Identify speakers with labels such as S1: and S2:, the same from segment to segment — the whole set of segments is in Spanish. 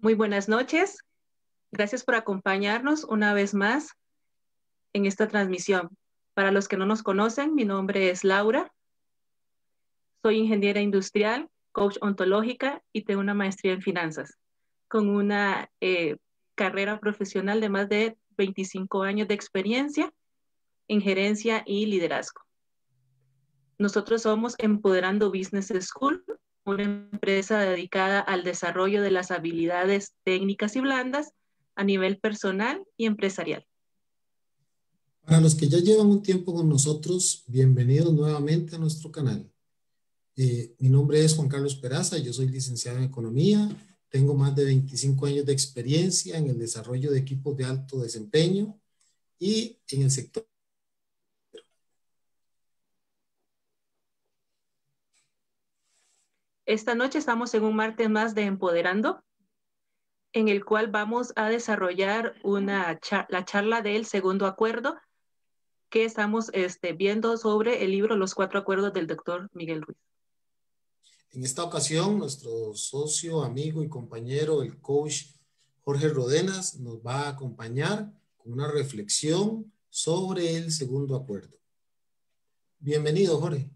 S1: Muy buenas noches. Gracias por acompañarnos una vez más en esta transmisión. Para los que no nos conocen, mi nombre es Laura. Soy ingeniera industrial, coach ontológica y tengo una maestría en finanzas, con una carrera profesional de más de 25 años de experiencia en gerencia y liderazgo. Nosotros somos Empoderando Business School, una empresa dedicada al desarrollo de las habilidades técnicas y blandas a nivel personal y empresarial.
S2: Para los que ya llevan un tiempo con nosotros, bienvenidos nuevamente a nuestro canal. Mi nombre es Juan Carlos Peraza, yo soy licenciado en Economía, tengo más de 25 años de experiencia en el desarrollo de equipos de alto desempeño y en el sector.
S1: Esta noche estamos en un martes más de Empoderando, en el cual vamos a desarrollar la charla del segundo acuerdo que estamos viendo sobre el libro Los Cuatro Acuerdos del Dr. Miguel Ruiz.
S2: En esta ocasión, nuestro socio, amigo y compañero, el coach Jorge Rodenas, nos va a acompañar con una reflexión sobre el segundo acuerdo. Bienvenido, Jorge.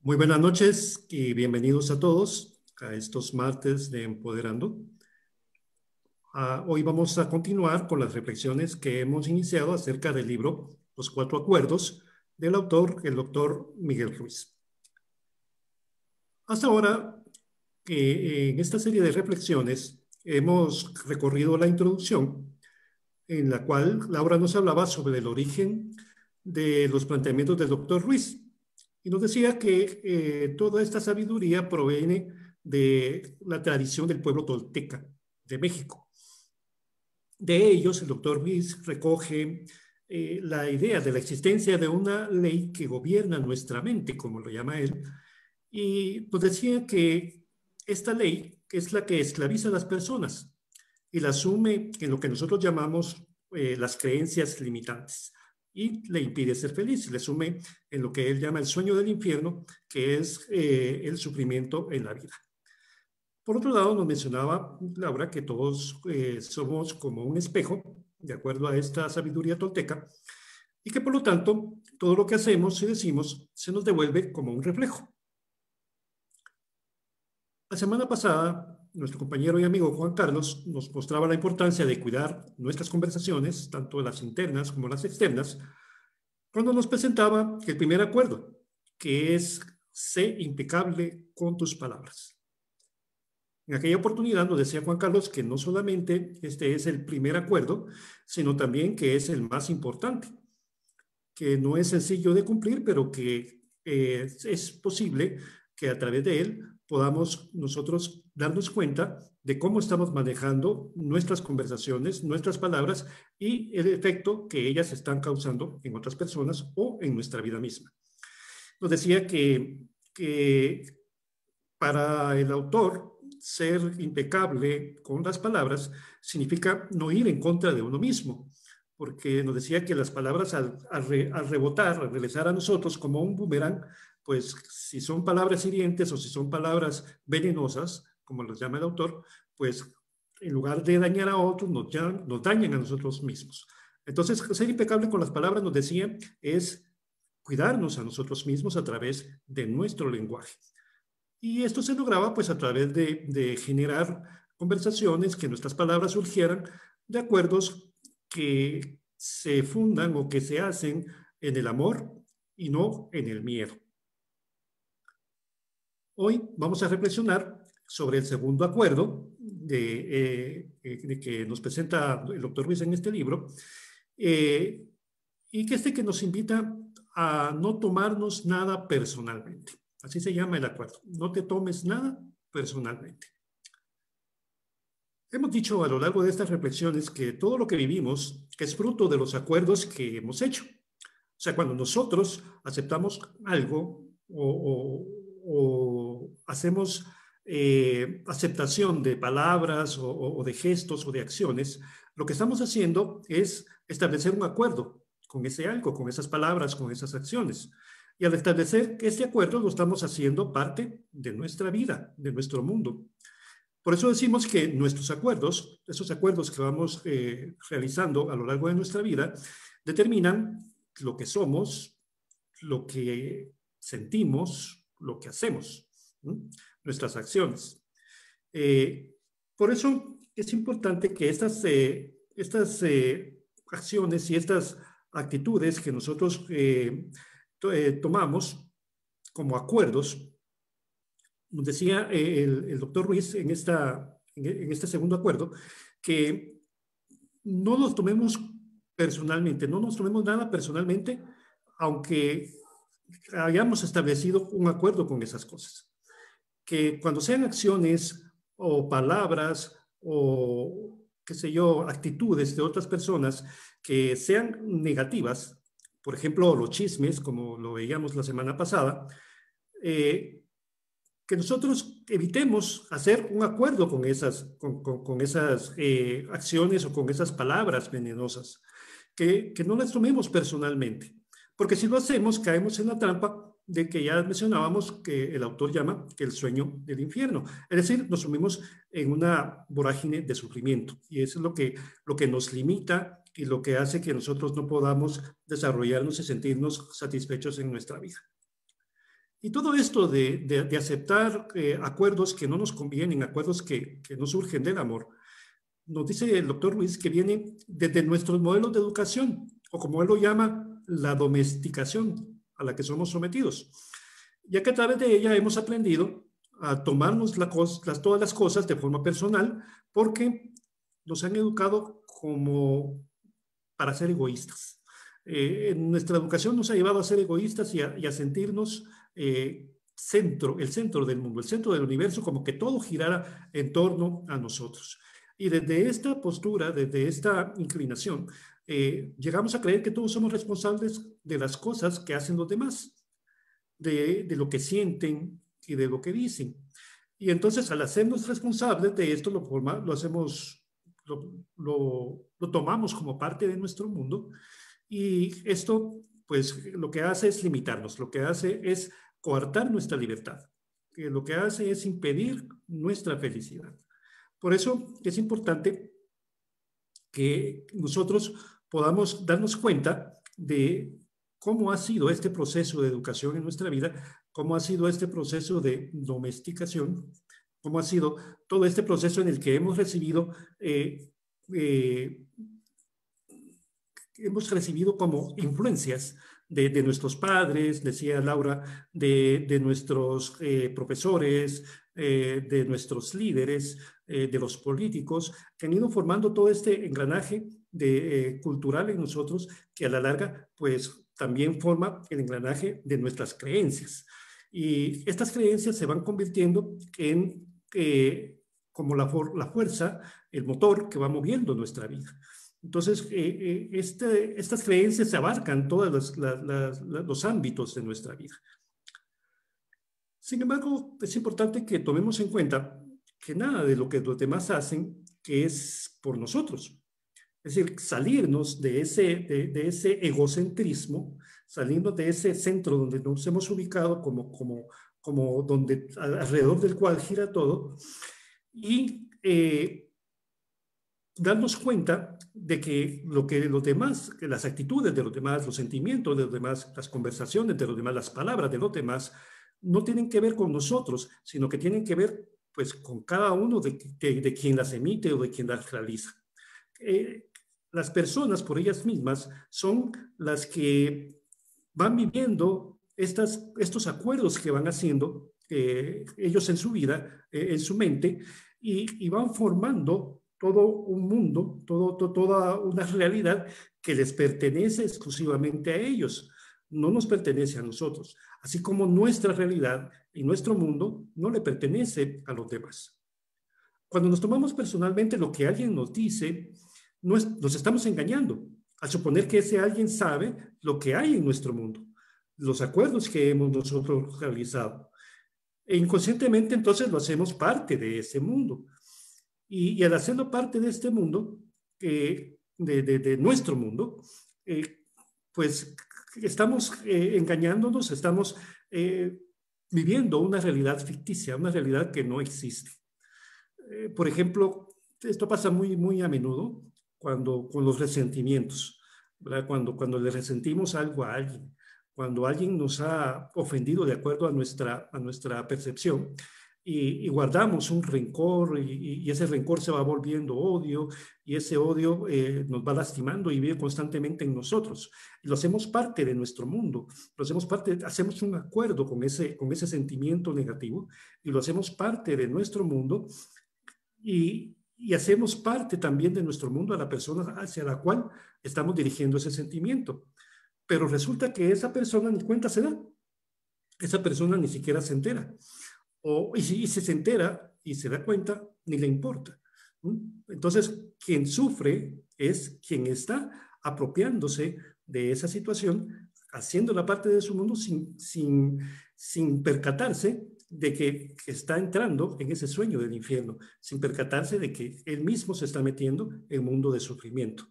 S3: Muy buenas noches y bienvenidos a todos a estos martes de Empoderando. Hoy vamos a continuar con las reflexiones que hemos iniciado acerca del libro Los Cuatro Acuerdos del autor, el doctor Miguel Ruiz. Hasta ahora, en esta serie de reflexiones, hemos recorrido la introducción en la cual Laura nos hablaba sobre el origen de los planteamientos del doctor Ruiz. Y nos decía que toda esta sabiduría proviene de la tradición del pueblo tolteca de México. De ellos, el doctor Ruiz recoge la idea de la existencia de una ley que gobierna nuestra mente, como lo llama él, y nos decía que esta ley es la que esclaviza a las personas y la asume en lo que nosotros llamamos las creencias limitantes y le impide ser feliz, le sume en lo que él llama el sueño del infierno, que es el sufrimiento en la vida. Por otro lado, nos mencionaba Laura que todos somos como un espejo, de acuerdo a esta sabiduría tolteca, y que por lo tanto, todo lo que hacemos y decimos se nos devuelve como un reflejo. La semana pasada, nuestro compañero y amigo Juan Carlos nos mostraba la importancia de cuidar nuestras conversaciones, tanto las internas como las externas, cuando nos presentaba el primer acuerdo, que es sé impecable con tus palabras. En aquella oportunidad nos decía Juan Carlos que no solamente este es el primer acuerdo, sino también que es el más importante, que no es sencillo de cumplir, pero que es posible que a través de él podamos nosotros darnos cuenta de cómo estamos manejando nuestras conversaciones, nuestras palabras y el efecto que ellas están causando en otras personas o en nuestra vida misma. Nos decía que para el autor ser impecable con las palabras significa no ir en contra de uno mismo, porque nos decía que las palabras al rebotar, al regresar a nosotros como un boomerang, pues si son palabras hirientes o si son palabras venenosas, como los llama el autor, pues en lugar de dañar a otros, nos dañan a nosotros mismos. Entonces, ser impecable con las palabras, nos decía, es cuidarnos a nosotros mismos a través de nuestro lenguaje. Y esto se lograba pues a través de generar conversaciones, que nuestras palabras surgieran de acuerdos que se fundan o que se hacen en el amor y no en el miedo. Hoy vamos a reflexionar sobre el segundo acuerdo de que nos presenta el doctor Ruiz en este libro, y que nos invita a no tomarnos nada personalmente. Así se llama el acuerdo. No te tomes nada personalmente. Hemos dicho a lo largo de estas reflexiones que todo lo que vivimos es fruto de los acuerdos que hemos hecho. O sea, cuando nosotros aceptamos algo o hacemos aceptación de palabras o de gestos o de acciones, lo que estamos haciendo es establecer un acuerdo con ese algo, con esas palabras, con esas acciones. Y al establecer este acuerdo lo estamos haciendo parte de nuestra vida, de nuestro mundo. Por eso decimos que nuestros acuerdos, esos acuerdos que vamos realizando a lo largo de nuestra vida, determinan lo que somos, lo que sentimos, lo que hacemos, ¿no? Nuestras acciones. Por eso es importante que estas acciones y estas actitudes que nosotros tomamos como acuerdos, nos decía el doctor Ruiz en este segundo acuerdo, que no los tomemos personalmente, no nos tomemos nada personalmente, aunque hayamos establecido un acuerdo con esas cosas. Que cuando sean acciones o palabras o, qué sé yo, actitudes de otras personas que sean negativas, por ejemplo, los chismes, como lo veíamos la semana pasada, que nosotros evitemos hacer un acuerdo con esas acciones o con esas palabras venenosas, que no las tomemos personalmente, porque si lo hacemos caemos en la trampa de que ya mencionábamos que el autor llama que el sueño del infierno, es decir, nos sumimos en una vorágine de sufrimiento, y eso es lo que nos limita y lo que hace que nosotros no podamos desarrollarnos y sentirnos satisfechos en nuestra vida. Y todo esto de aceptar acuerdos que no nos convienen, acuerdos que no surgen del amor, nos dice el doctor Ruiz que viene desde nuestros modelos de educación, o como él lo llama, la domesticación a la que somos sometidos, ya que a través de ella hemos aprendido a tomarnos todas las cosas de forma personal, porque nos han educado como para ser egoístas. En nuestra educación nos ha llevado a ser egoístas y a sentirnos el centro del mundo, el centro del universo, como que todo girara en torno a nosotros. Y desde esta postura, desde esta inclinación, llegamos a creer que todos somos responsables de las cosas que hacen los demás, de lo que sienten y de lo que dicen. Y entonces, al hacernos responsables de esto, lo tomamos como parte de nuestro mundo, y esto, pues, lo que hace es limitarnos, lo que hace es coartar nuestra libertad, que lo que hace es impedir nuestra felicidad. Por eso es importante que nosotros podamos darnos cuenta de cómo ha sido este proceso de educación en nuestra vida, cómo ha sido este proceso de domesticación, cómo ha sido todo este proceso en el que hemos recibido como influencias de nuestros padres, decía Laura, de nuestros profesores, de nuestros líderes, de los políticos, que han ido formando todo este engranaje cultural en nosotros, que a la larga, pues, también forma el engranaje de nuestras creencias. Y estas creencias se van convirtiendo en como la fuerza, el motor que va moviendo nuestra vida. Entonces, estas creencias abarcan todos los ámbitos de nuestra vida. Sin embargo, es importante que tomemos en cuenta que nada de lo que los demás hacen es por nosotros. Es decir, salirnos de ese egocentrismo, salirnos de ese centro donde nos hemos ubicado como donde alrededor del cual gira todo, y darnos cuenta de que lo que los demás, que las actitudes de los demás, los sentimientos de los demás, las conversaciones de los demás, las palabras de los demás, no tienen que ver con nosotros, sino que tienen que ver, pues, con cada uno de quien las emite o de quien las realiza. Las personas por ellas mismas son las que van viviendo estos acuerdos que van haciendo ellos en su vida, en su mente, y van formando todo un mundo, toda una realidad que les pertenece exclusivamente a ellos, no nos pertenece a nosotros, así como nuestra realidad y nuestro mundo no le pertenece a los demás. Cuando nos tomamos personalmente lo que alguien nos dice, nos estamos engañando, al suponer que ese alguien sabe lo que hay en nuestro mundo, los acuerdos que hemos nosotros realizado. E inconscientemente entonces lo hacemos parte de ese mundo. Y al hacerlo parte de este mundo, de nuestro mundo, pues estamos engañándonos, estamos viviendo una realidad ficticia, una realidad que no existe. Por ejemplo, esto pasa muy a menudo con los resentimientos, ¿verdad? Cuando le resentimos algo a alguien, cuando alguien nos ha ofendido de acuerdo a nuestra percepción y guardamos un rencor y ese rencor se va volviendo odio y ese odio nos va lastimando y vive constantemente en nosotros. Y lo hacemos parte de nuestro mundo, lo hacemos parte, hacemos un acuerdo con ese sentimiento negativo y lo hacemos parte de nuestro mundo y hacemos parte también de nuestro mundo a la persona hacia la cual estamos dirigiendo ese sentimiento. Pero resulta que esa persona ni cuenta se da. Esa persona ni siquiera se entera. Y si se entera y se da cuenta, ni le importa. Entonces, quien sufre es quien está apropiándose de esa situación, haciendo la parte de su mundo sin percatarse de que está entrando en ese sueño del infierno, sin percatarse de que él mismo se está metiendo en un mundo de sufrimiento.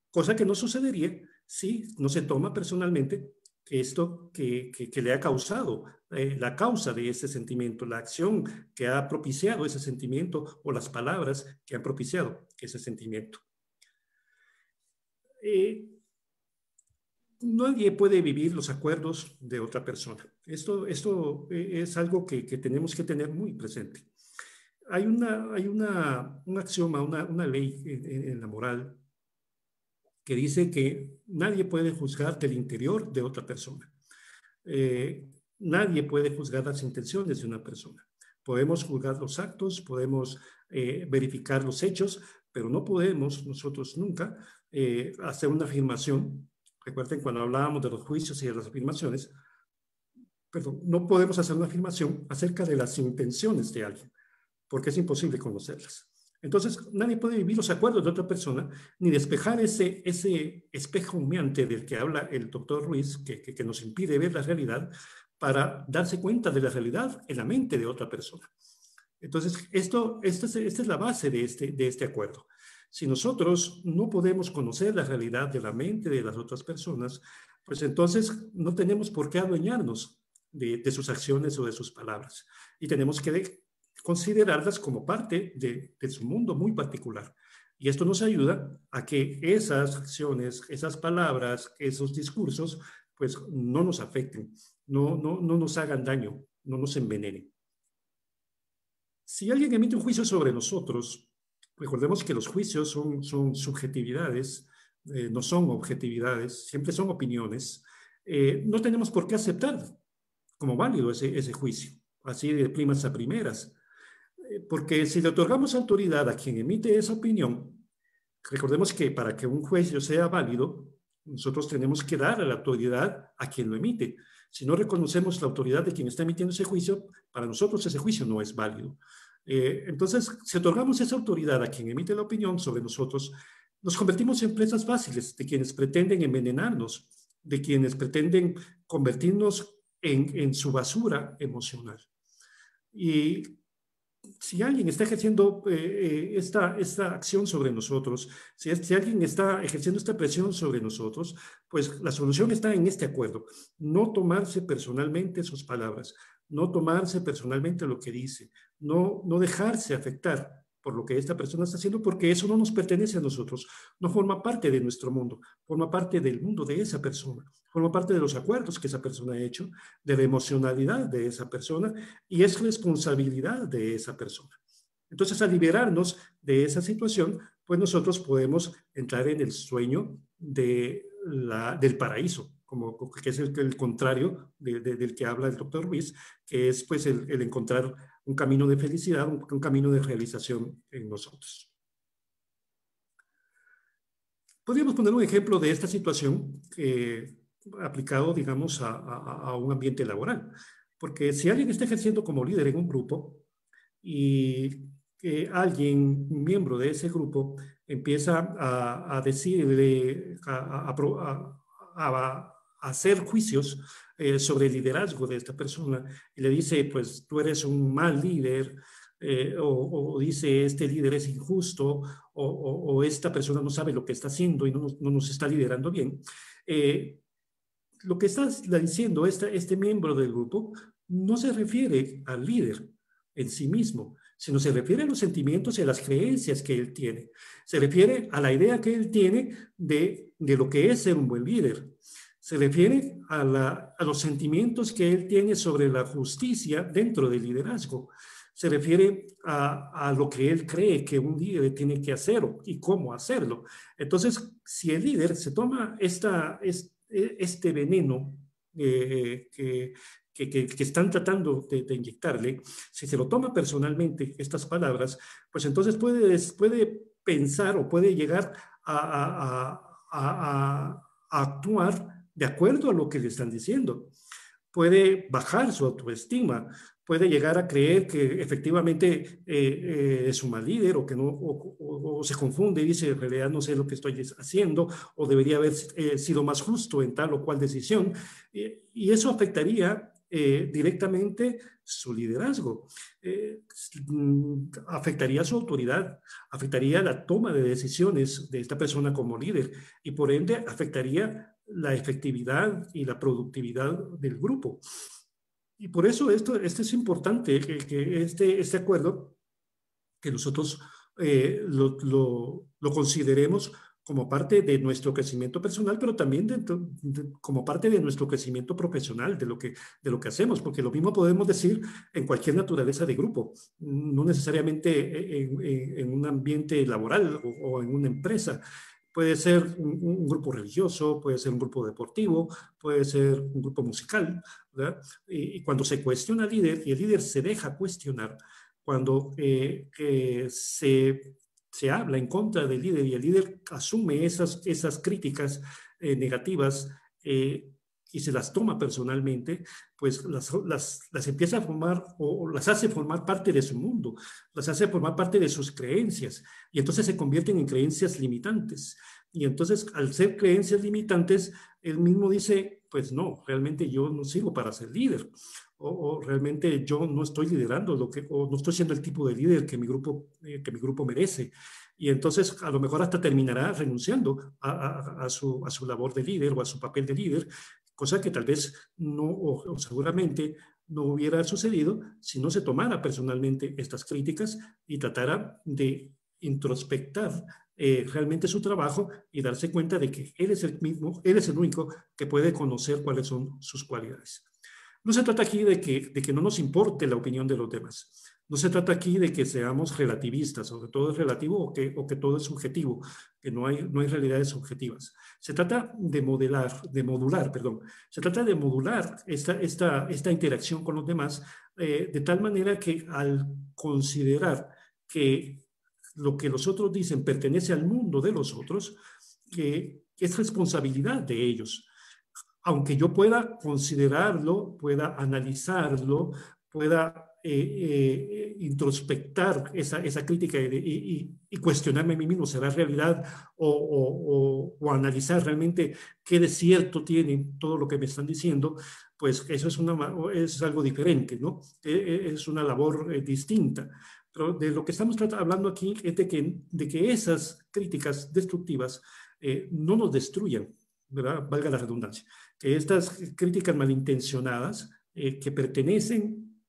S3: Cosa que no sucedería si no se toma personalmente esto que le ha causado, la causa de ese sentimiento, la acción que ha propiciado ese sentimiento o las palabras que han propiciado ese sentimiento. Nadie puede vivir los acuerdos de otra persona. Esto es algo que tenemos que tener muy presente. Hay un axioma, una ley en la moral que dice que nadie puede juzgar del interior de otra persona. Nadie puede juzgar las intenciones de una persona. Podemos juzgar los actos, podemos verificar los hechos, pero no podemos nosotros nunca hacer una afirmación. Recuerden cuando hablábamos de los juicios y de las afirmaciones, perdón, no podemos hacer una afirmación acerca de las intenciones de alguien, porque es imposible conocerlas. Entonces, nadie puede vivir los acuerdos de otra persona, ni despejar ese espejo humeante del que habla el doctor Ruiz, que nos impide ver la realidad, para darse cuenta de la realidad en la mente de otra persona. Entonces, esta es la base de este acuerdo. Si nosotros no podemos conocer la realidad de la mente de las otras personas, pues entonces no tenemos por qué adueñarnos de sus acciones o de sus palabras. Y tenemos que considerarlas como parte de su mundo muy particular. Y esto nos ayuda a que esas acciones, esas palabras, esos discursos, pues no nos afecten, no nos hagan daño, no nos envenenen. Si alguien emite un juicio sobre nosotros, recordemos que los juicios son subjetividades, no son objetividades, siempre son opiniones. No tenemos por qué aceptar como válido ese juicio, así de primas a primeras. Porque si le otorgamos autoridad a quien emite esa opinión, recordemos que para que un juicio sea válido, nosotros tenemos que dar la autoridad a quien lo emite. Si no reconocemos la autoridad de quien está emitiendo ese juicio, para nosotros ese juicio no es válido. Entonces, si otorgamos esa autoridad a quien emite la opinión sobre nosotros, nos convertimos en presas fáciles de quienes pretenden envenenarnos, de quienes pretenden convertirnos en su basura emocional. Y si alguien está ejerciendo esta acción sobre nosotros, si alguien está ejerciendo esta presión sobre nosotros, pues la solución está en este acuerdo. No tomarse personalmente sus palabras, no tomarse personalmente lo que dice, no dejarse afectar por lo que esta persona está haciendo, porque eso no nos pertenece a nosotros, no forma parte de nuestro mundo, forma parte del mundo de esa persona, forma parte de los acuerdos que esa persona ha hecho, de la emocionalidad de esa persona, y es responsabilidad de esa persona. Entonces, al liberarnos de esa situación, pues nosotros podemos entrar en el sueño del paraíso, que es el contrario del que habla el doctor Ruiz, que es pues el encontrar un camino de felicidad, un camino de realización en nosotros. Podríamos poner un ejemplo de esta situación aplicado, digamos, a un ambiente laboral. Porque si alguien está ejerciendo como líder en un grupo y alguien, un miembro de ese grupo, empieza a decirle, a hacer juicios sobre el liderazgo de esta persona y le dice, pues tú eres un mal líder, o dice este líder es injusto, o esta persona no sabe lo que está haciendo y no nos está liderando bien. Lo que está diciendo este miembro del grupo no se refiere al líder en sí mismo, sino se refiere a los sentimientos y a las creencias que él tiene. Se refiere a la idea que él tiene de lo que es ser un buen líder. Se refiere a los sentimientos que él tiene sobre la justicia dentro del liderazgo. Se refiere a lo que él cree que un líder tiene que hacer y cómo hacerlo. Entonces, si el líder se toma este veneno que están tratando de inyectarle, si se lo toma personalmente estas palabras, pues entonces puede pensar o puede llegar a actuar de acuerdo a lo que le están diciendo. Puede bajar su autoestima, puede llegar a creer que efectivamente es un mal líder o que no, o se confunde y dice, en realidad no sé lo que estoy haciendo o debería haber sido más justo en tal o cual decisión. Y eso afectaría directamente su liderazgo, afectaría su autoridad, afectaría la toma de decisiones de esta persona como líder y por ende afectaría la efectividad y la productividad del grupo. Y por eso esto es importante, que este acuerdo, que nosotros lo consideremos como parte de nuestro crecimiento personal, pero también como parte de nuestro crecimiento profesional, de lo que hacemos, porque lo mismo podemos decir en cualquier naturaleza de grupo, no necesariamente en un ambiente laboral o en una empresa. Puede ser un grupo religioso, puede ser un grupo deportivo, puede ser un grupo musical, ¿verdad? Y cuando se cuestiona al líder y el líder se deja cuestionar, cuando se habla en contra del líder y el líder asume esas críticas negativas y se las toma personalmente, pues las empieza a formar o las hace formar parte de su mundo, las hace formar parte de sus creencias y entonces se convierten en creencias limitantes. Y entonces, al ser creencias limitantes, él mismo dice, pues no, realmente yo no sirvo para ser líder. O realmente yo no estoy liderando o no estoy siendo el tipo de líder que mi grupo merece. Y entonces a lo mejor hasta terminará renunciando a su labor de líder o a su papel de líder, cosa que tal vez no, o seguramente no hubiera sucedido si no se tomara personalmente estas críticas y tratara de introspectar realmente su trabajo y darse cuenta de que él es el único que puede conocer cuáles son sus cualidades. No se trata aquí de que no nos importe la opinión de los demás. No se trata aquí de que seamos relativistas, o que todo es relativo o que todo es subjetivo, que no hay realidades objetivas. Se trata de modular. Se trata de modular esta interacción con los demás de tal manera que al considerar que lo que los otros dicen pertenece al mundo de los otros, que es responsabilidad de ellos. Aunque yo pueda considerarlo, pueda analizarlo, pueda introspectar esa crítica y cuestionarme a mí mismo, ¿será realidad? O analizar realmente qué de cierto tiene todo lo que me están diciendo, pues eso es algo diferente, ¿no? Es una labor distinta. Pero de lo que estamos hablando aquí es de que esas críticas destructivas no nos destruyan, ¿verdad? Valga la redundancia. Que estas críticas malintencionadas que pertenecen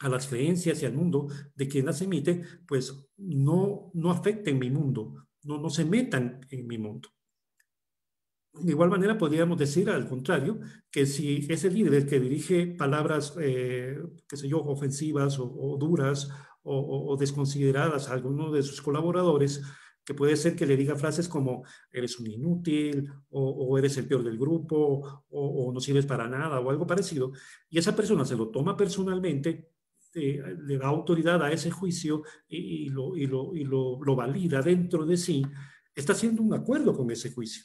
S3: a las creencias y al mundo de quien las emite, pues no afecten mi mundo, no se metan en mi mundo. De igual manera, podríamos decir al contrario, que si es el líder que dirige palabras, qué sé yo, ofensivas o duras o desconsideradas a alguno de sus colaboradores, que puede ser que le diga frases como eres un inútil o eres el peor del grupo o no sirves para nada o algo parecido, y esa persona se lo toma personalmente, le da autoridad a ese juicio y lo valida dentro de sí, está haciendo un acuerdo con ese juicio.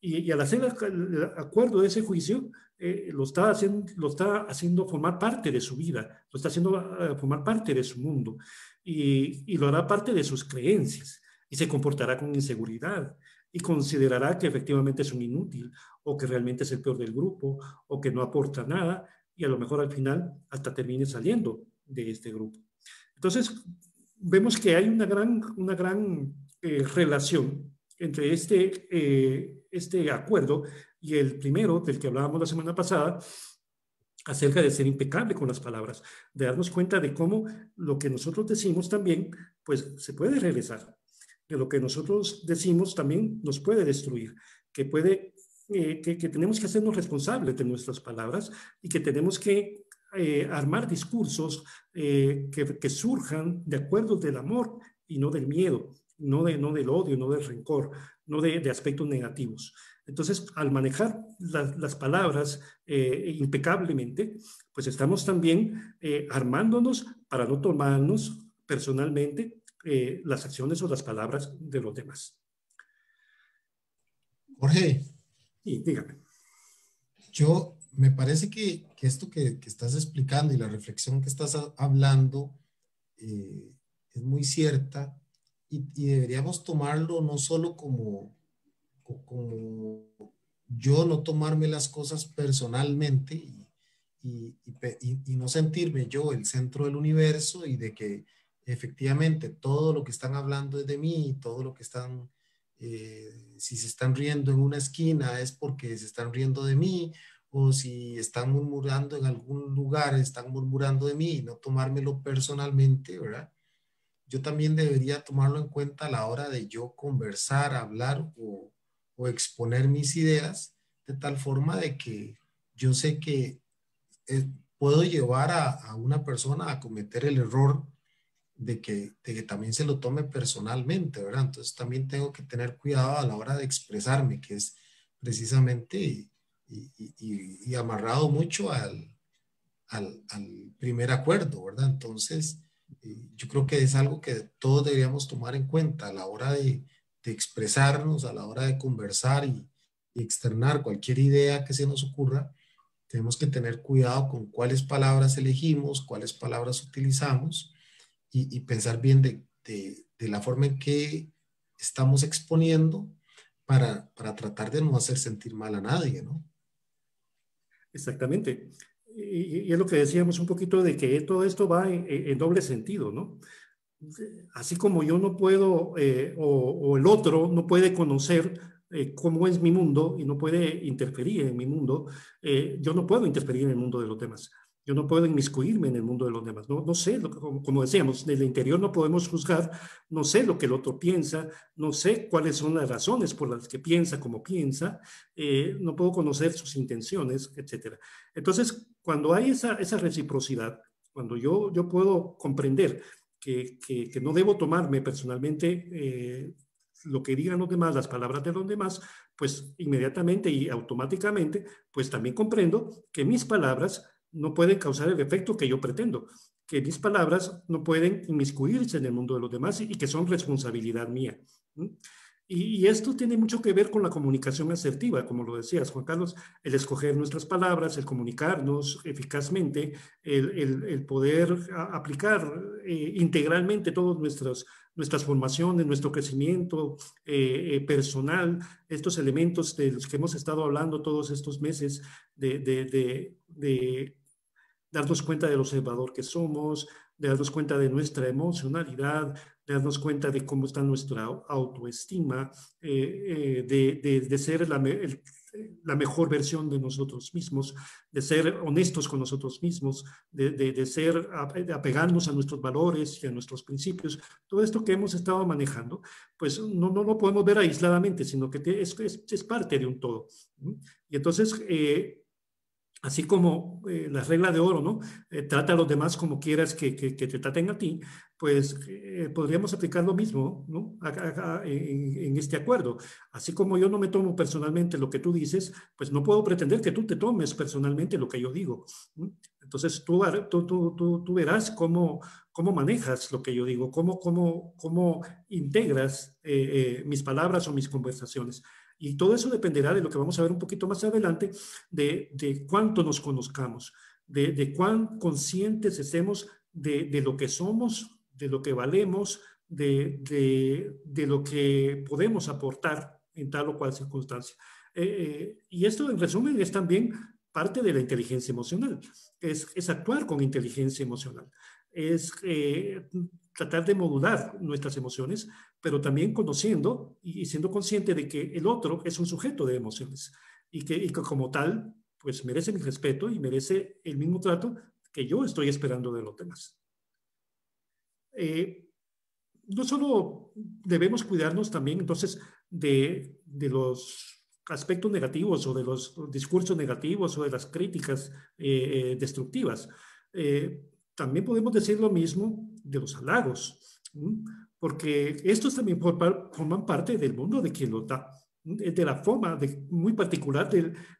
S3: Y al hacer el acuerdo de ese juicio, lo está haciendo formar parte de su vida, lo está haciendo formar parte de su mundo y lo hará parte de sus creencias y se comportará con inseguridad y considerará que efectivamente es un inútil o que realmente es el peor del grupo o que no aporta nada y a lo mejor al final hasta termine saliendo de este grupo. Entonces, vemos que hay una gran relación entre este acuerdo y el primero del que hablábamos la semana pasada, acerca de ser impecable con las palabras, de darnos cuenta de cómo lo que nosotros decimos también, pues se puede regresar, de lo que nosotros decimos también nos puede destruir, que puede, que tenemos que hacernos responsables de nuestras palabras y que tenemos que armar discursos que surjan de acuerdo del amor y no del miedo, no del odio, no del rencor, no de aspectos negativos. Entonces, al manejar las palabras impecablemente, pues estamos también armándonos para no tomarnos personalmente las acciones o las palabras de los demás.
S2: Jorge,
S3: Y dígame.
S2: Me parece que esto que estás explicando y la reflexión que estás hablando eh, es muy cierta y deberíamos tomarlo no solo como yo no tomarme las cosas personalmente y no sentirme yo el centro del universo y de que efectivamente todo lo que están hablando es de mí, todo lo que están, si se están riendo en una esquina es porque se están riendo de mí, o si están murmurando en algún lugar, están murmurando de mí y no tomármelo personalmente, ¿verdad? Yo también debería tomarlo en cuenta a la hora de yo conversar, hablar o exponer mis ideas, de tal forma de que yo sé que eh, puedo llevar a una persona a cometer el error de que también se lo tome personalmente, ¿verdad? Entonces también tengo que tener cuidado a la hora de expresarme, que es precisamente y amarrado mucho al primer acuerdo, ¿verdad? Entonces, yo creo que es algo que todos deberíamos tomar en cuenta a la hora de expresarnos, a la hora de conversar y externar cualquier idea que se nos ocurra. Tenemos que tener cuidado con cuáles palabras elegimos, cuáles palabras utilizamos y pensar bien de la forma en que estamos exponiendo para tratar de no hacer sentir mal a nadie, ¿no?
S3: Exactamente. Y es lo que decíamos un poquito de que todo esto va en doble sentido, ¿no? Así como yo no puedo, o el otro no puede conocer cómo es mi mundo y no puede interferir en mi mundo, yo no puedo interferir en el mundo de los demás. Yo no puedo inmiscuirme en el mundo de los demás. No sé, como decíamos, desde el interior no podemos juzgar, no sé lo que el otro piensa, no sé cuáles son las razones por las que piensa como piensa, no puedo conocer sus intenciones, etcétera. Entonces, cuando hay esa reciprocidad, cuando yo puedo comprender que no debo tomarme personalmente lo que digan los demás, las palabras de los demás, pues inmediatamente y automáticamente, pues también comprendo que mis palabras no pueden causar el efecto que yo pretendo, que mis palabras no pueden inmiscuirse en el mundo de los demás y que son responsabilidad mía. Y esto tiene mucho que ver con la comunicación asertiva, como lo decías, Juan Carlos, el escoger nuestras palabras, el comunicarnos eficazmente, el poder aplicar integralmente todas nuestras formaciones, nuestro crecimiento personal, estos elementos de los que hemos estado hablando todos estos meses, de darnos cuenta del observador que somos, de darnos cuenta de nuestra emocionalidad, de darnos cuenta de cómo está nuestra autoestima, de ser la mejor versión de nosotros mismos, de ser honestos con nosotros mismos, de apegarnos a nuestros valores y a nuestros principios. Todo esto que hemos estado manejando, pues no lo podemos ver aisladamente, sino que es parte de un todo. Y entonces, así como la regla de oro, ¿no? Trata a los demás como quieras que te traten a ti, pues podríamos aplicar lo mismo, ¿no? En este acuerdo. Así como yo no me tomo personalmente lo que tú dices, pues no puedo pretender que tú te tomes personalmente lo que yo digo. ¿No? Entonces tú verás cómo manejas lo que yo digo, cómo integras mis palabras o mis conversaciones. Y todo eso dependerá de lo que vamos a ver un poquito más adelante, de cuánto nos conozcamos, de cuán conscientes estemos de lo que somos, de lo que valemos, de lo que podemos aportar en tal o cual circunstancia. Y esto, en resumen, es también parte de la inteligencia emocional. Es actuar con inteligencia emocional. Es tratar de modular nuestras emociones, pero también conociendo y siendo consciente de que el otro es un sujeto de emociones y que como tal pues merece mi respeto y merece el mismo trato que yo estoy esperando de los demás. No solo debemos cuidarnos también entonces de los aspectos negativos o de los discursos negativos o de las críticas destructivas. También podemos decir lo mismo de los halagos, porque estos también forman parte del mundo de quien los da, de la forma muy particular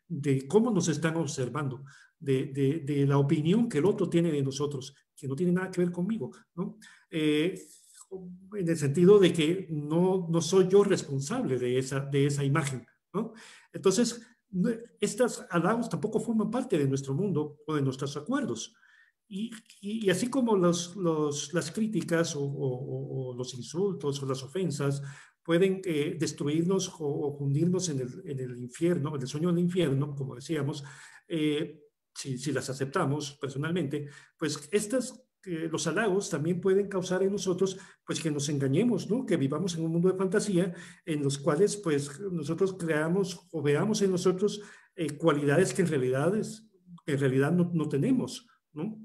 S3: de cómo nos están observando, de la opinión que el otro tiene de nosotros, que no tiene nada que ver conmigo, ¿no? En el sentido de que no soy yo responsable de esa imagen, ¿no? Entonces, estos halagos tampoco forman parte de nuestro mundo o de nuestros acuerdos. Y así como las críticas o los insultos o las ofensas pueden destruirnos o hundirnos en el infierno, en el sueño del infierno, como decíamos, si las aceptamos personalmente, pues los halagos también pueden causar en nosotros pues que nos engañemos, ¿no? Que vivamos en un mundo de fantasía en los cuales pues nosotros creamos o veamos en nosotros cualidades que en realidad no tenemos, ¿no?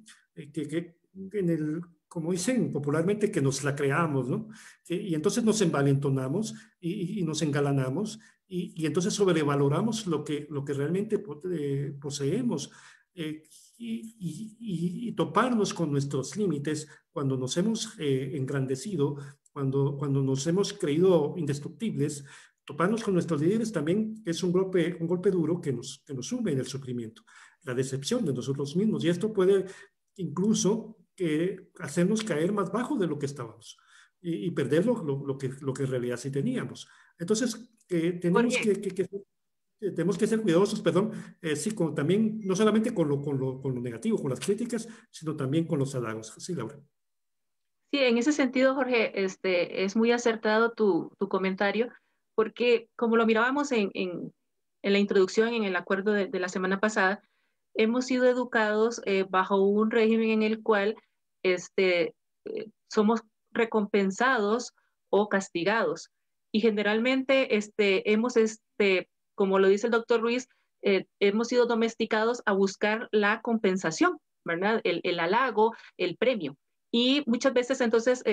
S3: Como dicen popularmente, que nos la creamos, ¿no? Y entonces nos envalentonamos y nos engalanamos y entonces sobrevaloramos lo que realmente poseemos. Y toparnos con nuestros límites cuando nos hemos engrandecido, cuando nos hemos creído indestructibles, toparnos con nuestros líderes también es un golpe duro que nos sume en el sufrimiento, la decepción de nosotros mismos. Y esto puede incluso hacernos caer más bajo de lo que estábamos y perder lo que en realidad sí teníamos. Entonces, tenemos que ser cuidadosos, perdón, sí, también, no solamente con lo negativo, con las críticas, sino también con los halagos. Sí, Laura.
S1: Sí, en ese sentido, Jorge, es muy acertado tu comentario, porque como lo mirábamos en la introducción, en el acuerdo de la semana pasada, hemos sido educados bajo un régimen en el cual somos recompensados o castigados. Y generalmente como lo dice el doctor Ruiz, hemos sido domesticados a buscar la compensación, ¿verdad? El halago, el premio. Y muchas veces entonces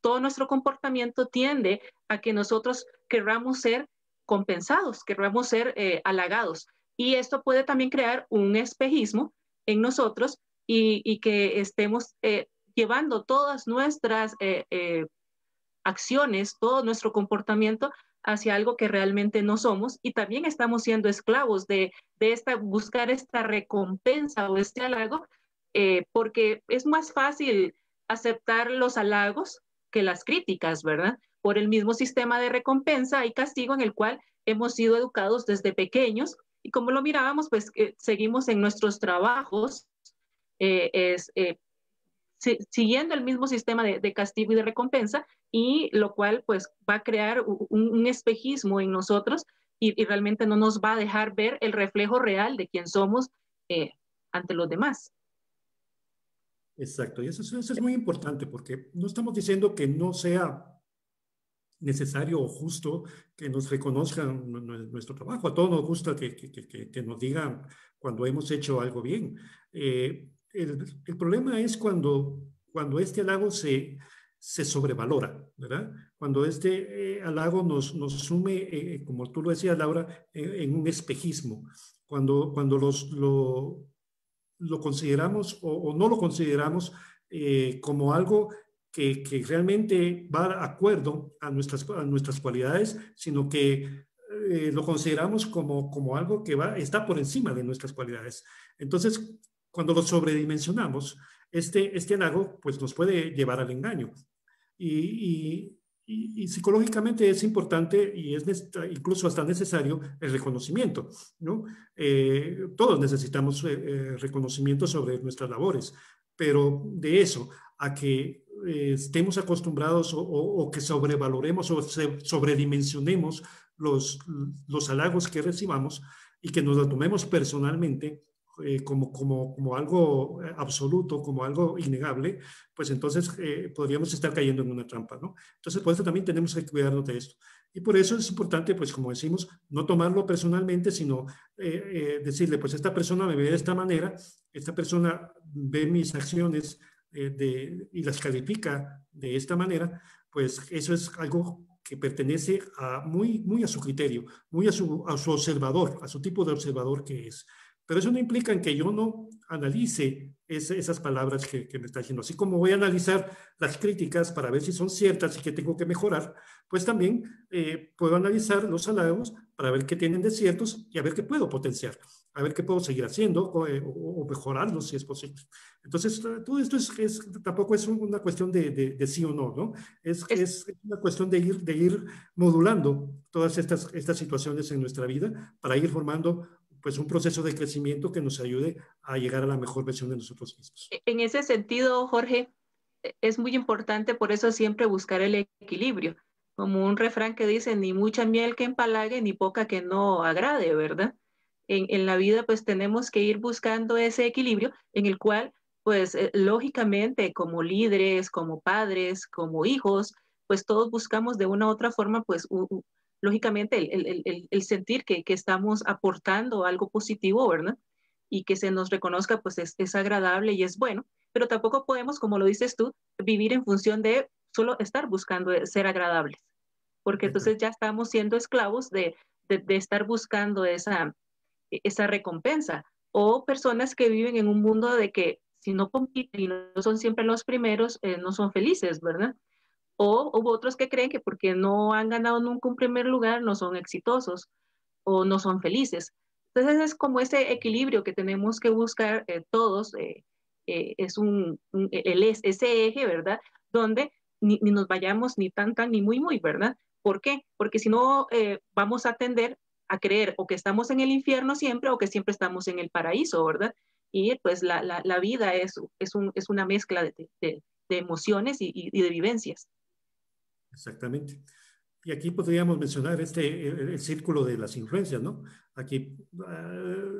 S1: todo nuestro comportamiento tiende a que nosotros querramos ser compensados, querramos ser halagados. Y esto puede también crear un espejismo en nosotros y que estemos llevando todas nuestras acciones, todo nuestro comportamiento hacia algo que realmente no somos y también estamos siendo esclavos de buscar esta recompensa o este halago, porque es más fácil aceptar los halagos que las críticas, ¿verdad? Por el mismo sistema de recompensa y castigo en el cual hemos sido educados desde pequeños y como lo mirábamos, pues seguimos en nuestros trabajos, siguiendo el mismo sistema de castigo y de recompensa, y lo cual pues va a crear un espejismo en nosotros y realmente no nos va a dejar ver el reflejo real de quién somos ante los demás.
S3: Exacto, y eso es muy importante porque no estamos diciendo que no sea necesario o justo que nos reconozcan nuestro trabajo. A todos nos gusta que nos digan cuando hemos hecho algo bien. El problema es cuando este halago se sobrevalora, ¿verdad? Cuando este halago nos sume, como tú lo decías, Laura, en un espejismo. Cuando lo consideramos o no lo consideramos como algo que realmente va de acuerdo a nuestras cualidades, sino que lo consideramos como algo que está por encima de nuestras cualidades. Entonces, cuando lo sobredimensionamos, este halago pues, nos puede llevar al engaño. Y psicológicamente es importante y es incluso hasta necesario el reconocimiento, ¿no? Todos necesitamos reconocimiento sobre nuestras labores, pero de eso a que estemos acostumbrados o que sobrevaloremos o sobredimensionemos los halagos que recibamos y que nos lo tomemos personalmente, como algo absoluto, como algo innegable, pues entonces podríamos estar cayendo en una trampa, ¿no? Entonces, por eso también tenemos que cuidarnos de esto. Y por eso es importante, pues como decimos, no tomarlo personalmente, sino decirle, pues esta persona me ve de esta manera, esta persona ve mis acciones y las califica de esta manera, pues eso es algo que pertenece muy a su criterio, muy a su observador, a su tipo de observador que es. Pero eso no implica en que yo no analice esas palabras que me está diciendo. Así como voy a analizar las críticas para ver si son ciertas y que tengo que mejorar, pues también puedo analizar los halagos para ver qué tienen de ciertos y a ver qué puedo potenciar, a ver qué puedo seguir haciendo o mejorarlos si es posible. Entonces, todo esto tampoco es una cuestión de sí o no, ¿no? Es una cuestión de ir modulando todas estas situaciones en nuestra vida para ir formando pues un proceso de crecimiento que nos ayude a llegar a la mejor versión de nosotros mismos.
S1: En ese sentido, Jorge, es muy importante por eso siempre buscar el equilibrio, como un refrán que dice, ni mucha miel que empalague, ni poca que no agrade, ¿verdad? En la vida pues tenemos que ir buscando ese equilibrio en el cual pues lógicamente como líderes, como padres, como hijos, pues todos buscamos de una u otra forma pues lógicamente el sentir que estamos aportando algo positivo, ¿verdad? Y que se nos reconozca pues es agradable y es bueno, pero tampoco podemos, como lo dices tú, vivir en función de solo estar buscando ser agradables, porque entonces ya estamos siendo esclavos de estar buscando esa recompensa. O personas que viven en un mundo de que si no compiten y no son siempre los primeros, no son felices, ¿verdad? O hubo otros que creen que porque no han ganado nunca un primer lugar, no son exitosos o no son felices. Entonces es como ese equilibrio que tenemos que buscar todos, es ese eje, ¿verdad? Donde ni nos vayamos ni tan, ni muy, ¿verdad? ¿Por qué? Porque si no, vamos a tender a creer o que estamos en el infierno siempre o que siempre estamos en el paraíso, ¿verdad? Y pues la vida es una mezcla de emociones y de vivencias.
S3: Exactamente. Y aquí podríamos mencionar el círculo de las influencias, ¿no? Aquí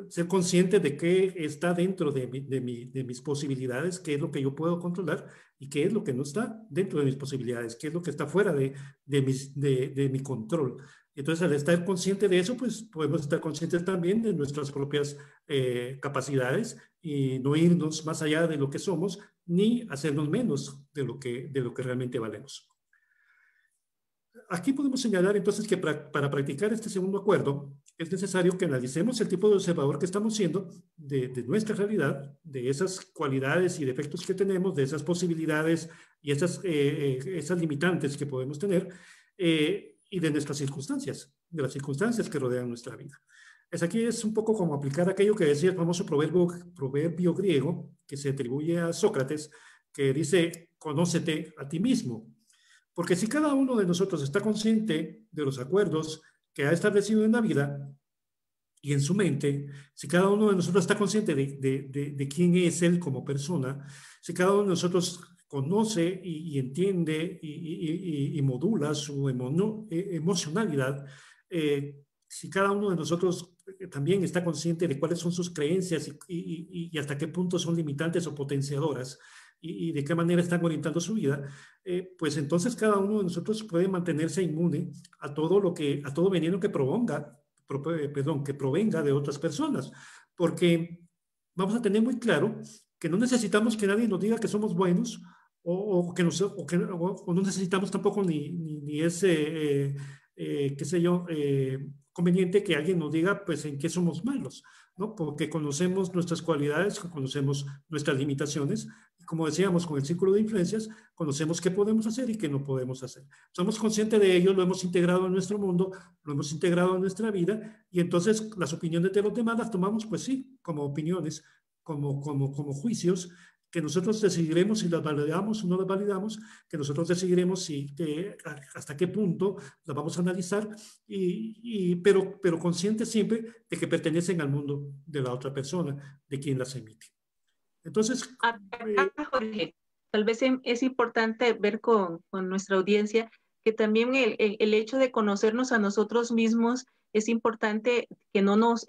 S3: ser consciente de qué está dentro de mis posibilidades, qué es lo que yo puedo controlar y qué es lo que no está dentro de mis posibilidades, qué es lo que está fuera de mi control. Entonces, al estar consciente de eso, pues podemos estar conscientes también de nuestras propias capacidades y no irnos más allá de lo que somos, ni hacernos menos de lo que realmente valemos. Aquí podemos señalar entonces que para practicar este segundo acuerdo es necesario que analicemos el tipo de observador que estamos siendo de nuestra realidad, de esas cualidades y defectos que tenemos, de esas posibilidades y esas limitantes que podemos tener y de nuestras circunstancias, de las circunstancias que rodean nuestra vida. Aquí es un poco como aplicar aquello que decía el famoso proverbio griego que se atribuye a Sócrates, que dice, conócete a ti mismo. Porque si cada uno de nosotros está consciente de los acuerdos que ha establecido en la vida y en su mente, si cada uno de nosotros está consciente de quién es él como persona, si cada uno de nosotros conoce y entiende y modula su emocionalidad, si cada uno de nosotros también está consciente de cuáles son sus creencias y hasta qué punto son limitantes o potenciadoras, y de qué manera están orientando su vida, pues entonces cada uno de nosotros puede mantenerse inmune a todo veneno que provenga de otras personas, porque vamos a tener muy claro que no necesitamos que nadie nos diga que somos buenos o no necesitamos tampoco ni ese, qué sé yo, conveniente que alguien nos diga pues en qué somos malos, ¿no? Porque conocemos nuestras cualidades, conocemos nuestras limitaciones, y como decíamos con el círculo de influencias, conocemos qué podemos hacer y qué no podemos hacer. Somos conscientes de ello, lo hemos integrado en nuestro mundo, lo hemos integrado en nuestra vida, y entonces las opiniones de los demás las tomamos, pues sí, como opiniones, como juicios, que nosotros decidiremos si las validamos o no las validamos, que nosotros decidiremos hasta qué punto las vamos a analizar, pero conscientes siempre de que pertenecen al mundo de la otra persona, de quien las emite. Entonces,
S1: Jorge, tal vez es importante ver con nuestra audiencia que también el hecho de conocernos a nosotros mismos es importante que no nos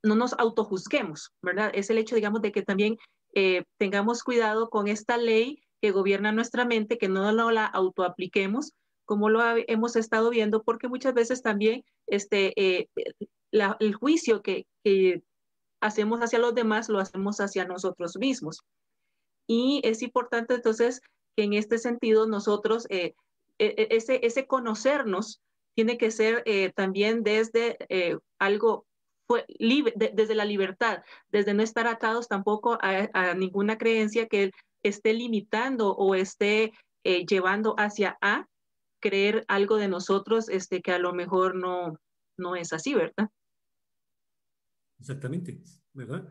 S1: no nos autojuzguemos, ¿verdad? Es el hecho, digamos, de que también tengamos cuidado con esta ley que gobierna nuestra mente, que no la autoapliquemos, como hemos estado viendo, porque muchas veces también el juicio que hacemos hacia los demás lo hacemos hacia nosotros mismos. Y es importante entonces que en este sentido nosotros, ese conocernos tiene que ser también desde algo desde la libertad, desde no estar atados tampoco a ninguna creencia que esté limitando o esté llevando hacia a creer algo de nosotros que a lo mejor no es así, ¿verdad?
S3: Exactamente, ¿verdad?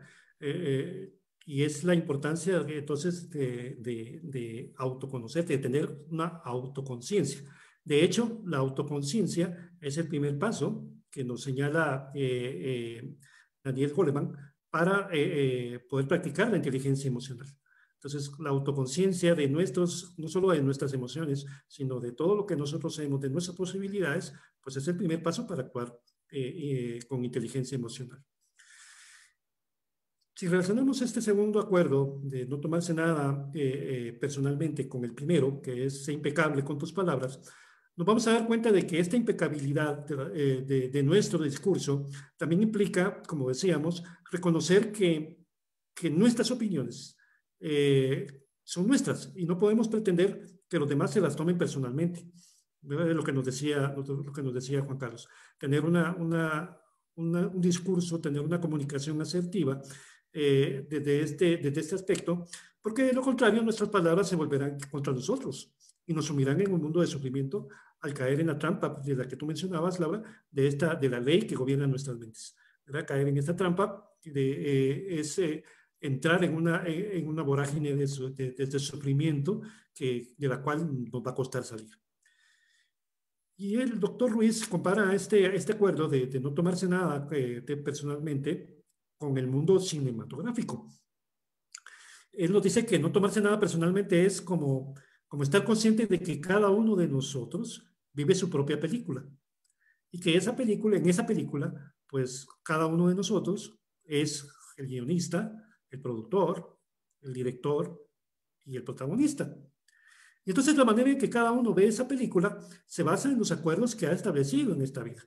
S3: Y es la importancia entonces de autoconocerte, de tener una autoconciencia. De hecho, la autoconciencia es el primer paso que nos señala Daniel Goleman para poder practicar la inteligencia emocional. Entonces, la autoconciencia de no solo de nuestras emociones, sino de todo lo que nosotros sabemos, de nuestras posibilidades, pues es el primer paso para actuar con inteligencia emocional. Si relacionamos este segundo acuerdo de no tomarse nada personalmente con el primero, que es ser impecable con tus palabras, nos vamos a dar cuenta de que esta impecabilidad de nuestro discurso también implica, como decíamos, reconocer que nuestras opiniones son nuestras y no podemos pretender que los demás se las tomen personalmente. ¿Verdad? Es lo que nos decía Juan Carlos. Tener un discurso, tener una comunicación asertiva desde este aspecto, porque de lo contrario nuestras palabras se volverán contra nosotros y nos sumirán en un mundo de sufrimiento al caer en la trampa de la que tú mencionabas, Laura, de la ley que gobierna nuestras mentes. ¿Verdad? Caer en esta trampa es entrar en una vorágine de sufrimiento de la cual nos va a costar salir. Y el doctor Ruiz compara este acuerdo de no tomarse nada personalmente con el mundo cinematográfico. Él nos dice que no tomarse nada personalmente es como estar consciente de que cada uno de nosotros vive su propia película. Y que en esa película, pues cada uno de nosotros es el guionista, el productor, el director y el protagonista. Y entonces la manera en que cada uno ve esa película se basa en los acuerdos que ha establecido en esta vida.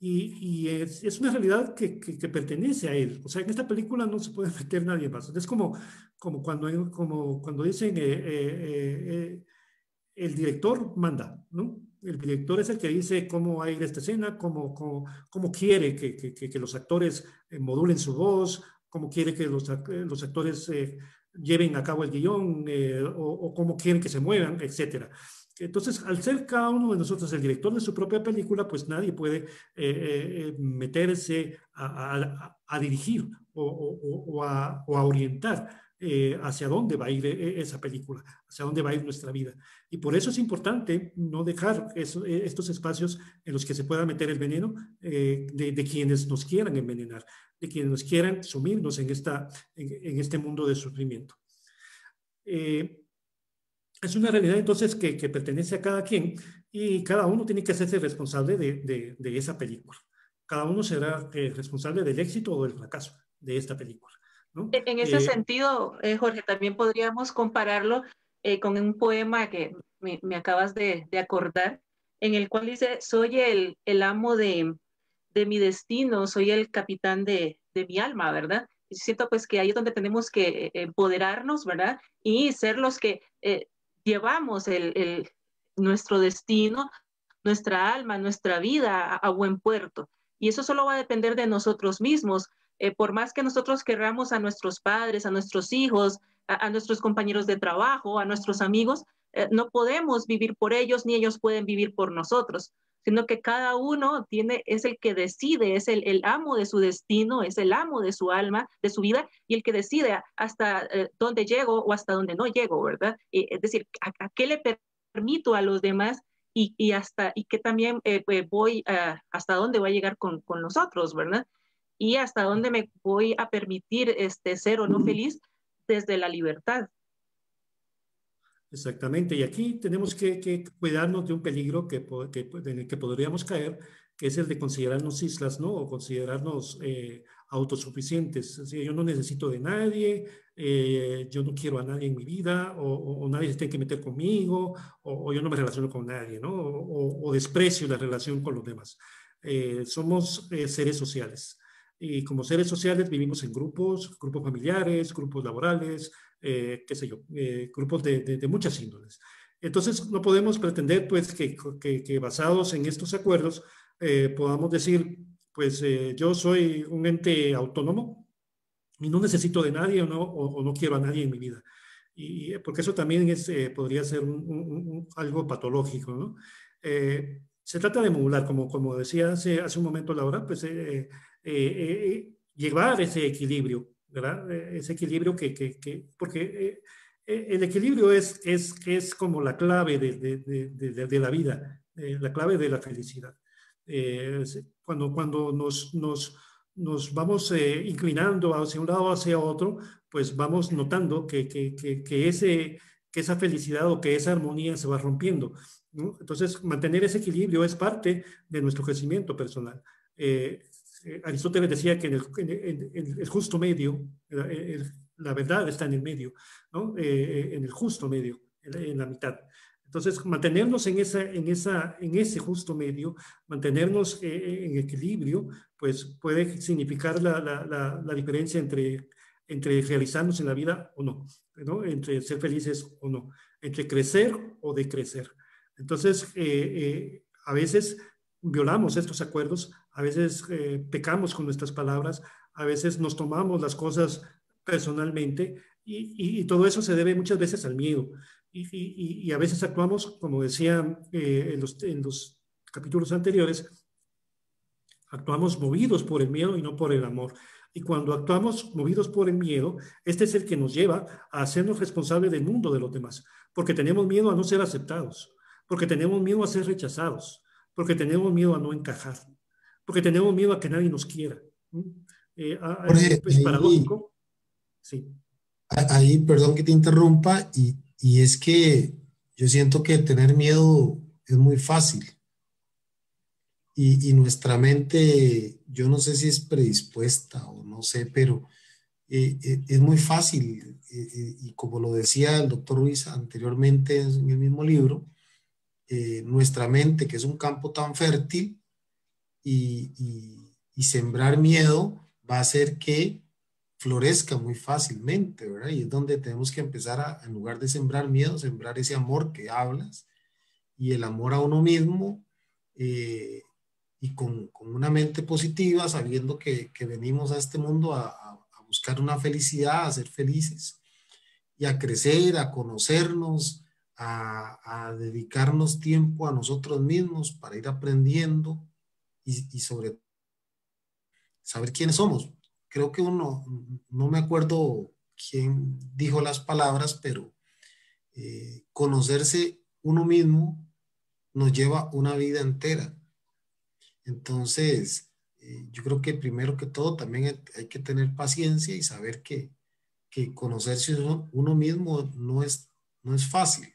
S3: Y es una realidad que pertenece a él. O sea, en esta película no se puede meter nadie más. Es como cuando dicen el director manda, ¿no? El director es el que dice cómo va a ir esta escena, cómo quiere que los actores modulen su voz, cómo quiere que los actores lleven a cabo el guión o cómo quieren que se muevan, etcétera. Entonces, al ser cada uno de nosotros el director de su propia película, pues nadie puede meterse a dirigir o a orientar hacia dónde va a ir esa película, hacia dónde va a ir nuestra vida. Y por eso es importante no dejar estos espacios en los que se pueda meter el veneno de quienes nos quieran envenenar, de quienes nos quieran sumirnos en este mundo de sufrimiento. Es una realidad entonces que pertenece a cada quien y cada uno tiene que hacerse responsable de esa película. Cada uno será responsable del éxito o del fracaso de esta película, ¿no?
S1: En ese sentido, Jorge, también podríamos compararlo con un poema que me acabas de acordar, en el cual dice, soy el amo de mi destino, soy el capitán de mi alma, ¿verdad? Y siento pues que ahí es donde tenemos que empoderarnos, ¿verdad? Y ser los que llevamos nuestro destino, nuestra alma, nuestra vida a buen puerto. Y eso solo va a depender de nosotros mismos. Por más que nosotros querramos a nuestros padres, a nuestros hijos, a nuestros compañeros de trabajo, a nuestros amigos, no podemos vivir por ellos ni ellos pueden vivir por nosotros, sino que cada uno es el que decide, es el amo de su destino, es el amo de su alma, de su vida, y el que decide hasta dónde llego o hasta dónde no llego, ¿verdad? Es decir, a qué le permito a los demás y que también voy hasta dónde voy a llegar con nosotros, ¿verdad? Y hasta dónde me voy a permitir ser o no feliz desde la libertad.
S3: Exactamente, y aquí tenemos que cuidarnos de un peligro en el que podríamos caer, que es el de considerarnos islas, ¿no? O considerarnos autosuficientes. Es decir, yo no necesito de nadie, yo no quiero a nadie en mi vida, o nadie se tiene que meter conmigo, o yo no me relaciono con nadie, ¿no? O desprecio la relación con los demás. Somos seres sociales. Y como seres sociales vivimos en grupos, grupos familiares, grupos laborales, qué sé yo, grupos de muchas índoles. Entonces, no podemos pretender, pues, que basados en estos acuerdos podamos decir, pues, yo soy un ente autónomo y no necesito de nadie o no quiero a nadie en mi vida. Porque eso también podría ser algo patológico, ¿no? Se trata de emular, como decía hace un momento Laura, pues llevar ese equilibrio, ¿verdad? Ese equilibrio porque el equilibrio es como la clave de la vida, la clave de la felicidad. Cuando nos vamos inclinando hacia un lado o hacia otro, pues vamos notando que esa felicidad o que esa armonía se va rompiendo, ¿no? Entonces, mantener ese equilibrio es parte de nuestro crecimiento personal. Aristóteles decía que en el justo medio, la verdad está en el medio, ¿no? En el justo medio, en la mitad. Entonces, mantenernos en ese justo medio, mantenernos en equilibrio, pues puede significar la diferencia entre realizarnos en la vida o no, ¿no? Entre ser felices o no, entre crecer o decrecer. Entonces, a veces violamos estos acuerdos, a veces pecamos con nuestras palabras, a veces nos tomamos las cosas personalmente y todo eso se debe muchas veces al miedo. Y a veces actuamos, como decía en los capítulos anteriores, actuamos movidos por el miedo y no por el amor. Y cuando actuamos movidos por el miedo, este es el que nos lleva a hacernos responsables del mundo de los demás, porque tenemos miedo a no ser aceptados, porque tenemos miedo a ser rechazados, porque tenemos miedo a no encajar, porque tenemos miedo a que nadie nos quiera.
S2: Jorge,
S3: Es paradójico, sí.
S2: ahí, perdón que te interrumpa, y es que yo siento que tener miedo es muy fácil. Y nuestra mente, yo no sé si es predispuesta o no sé, pero es muy fácil. Y como lo decía el doctor Ruiz anteriormente en el mismo libro, nuestra mente, que es un campo tan fértil, y sembrar miedo va a hacer que florezca muy fácilmente, ¿verdad? Y es donde tenemos que empezar en lugar de sembrar miedo, sembrar ese amor que hablas y el amor a uno mismo. Y con una mente positiva, sabiendo que venimos a este mundo a buscar una felicidad, a ser felices y a crecer, a conocernos, a dedicarnos tiempo a nosotros mismos para ir aprendiendo y sobre todo saber quiénes somos. Creo que uno, no me acuerdo quién dijo las palabras, pero conocerse uno mismo nos lleva una vida entera. Entonces, yo creo que primero que todo también hay que tener paciencia y saber que conocerse uno mismo no es fácil.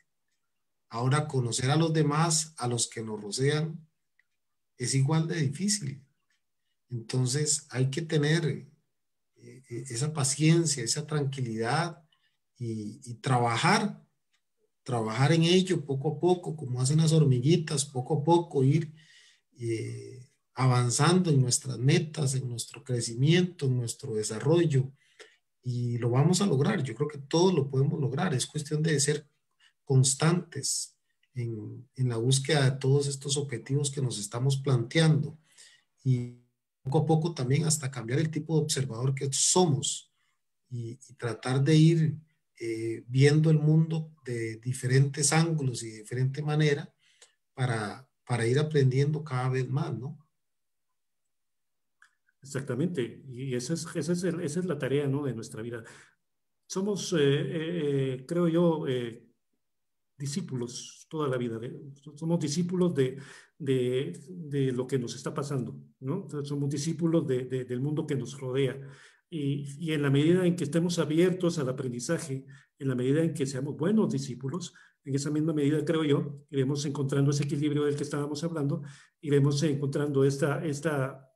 S2: Ahora, conocer a los demás, a los que nos rodean, es igual de difícil. Entonces, hay que tener esa paciencia, esa tranquilidad y trabajar en ello poco a poco, como hacen las hormiguitas, poco a poco ir avanzando en nuestras metas, en nuestro crecimiento, en nuestro desarrollo, y lo vamos a lograr. Yo creo que todos lo podemos lograr. Es cuestión de ser constantes en la búsqueda de todos estos objetivos que nos estamos planteando y poco a poco también hasta cambiar el tipo de observador que somos y tratar de ir viendo el mundo de diferentes ángulos y de diferente manera para ir aprendiendo cada vez más, ¿no?
S3: Exactamente, y esa es la tarea, ¿no? De nuestra vida. Somos, creo yo, discípulos toda la vida. Somos discípulos de lo que nos está pasando, ¿no? Entonces, somos discípulos del mundo que nos rodea. y en la medida en que estemos abiertos al aprendizaje, en la medida en que seamos buenos discípulos, en esa misma medida, creo yo, iremos encontrando ese equilibrio del que estábamos hablando, iremos encontrando esta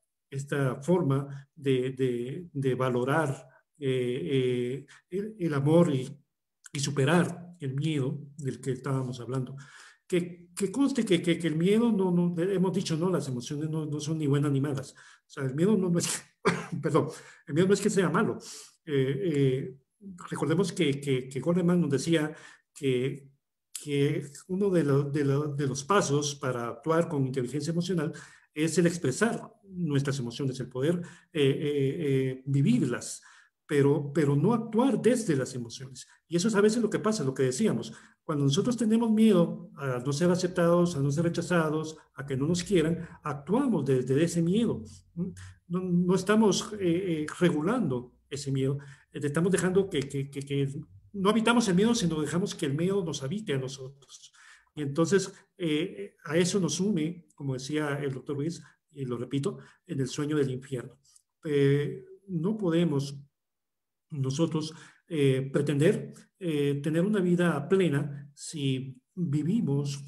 S3: forma de valorar el amor y superar el miedo del que estábamos hablando. Que conste que el miedo, no, hemos dicho, no, las emociones no son ni buenas ni malas. O sea, el miedo no es que, perdón, el miedo no es que sea malo. Recordemos que Goleman nos decía que uno de los pasos para actuar con inteligencia emocional es el expresar nuestras emociones, el poder vivirlas, pero no actuar desde las emociones. Y eso es a veces lo que pasa, lo que decíamos. Cuando nosotros tenemos miedo a no ser aceptados, a no ser rechazados, a que no nos quieran, actuamos desde ese miedo. No estamos regulando ese miedo, estamos dejando que no habitamos el miedo, sino dejamos que el miedo nos habite a nosotros. Y entonces a eso nos une, como decía el doctor Ruiz, y lo repito, en el sueño del infierno. No podemos nosotros pretender tener una vida plena si vivimos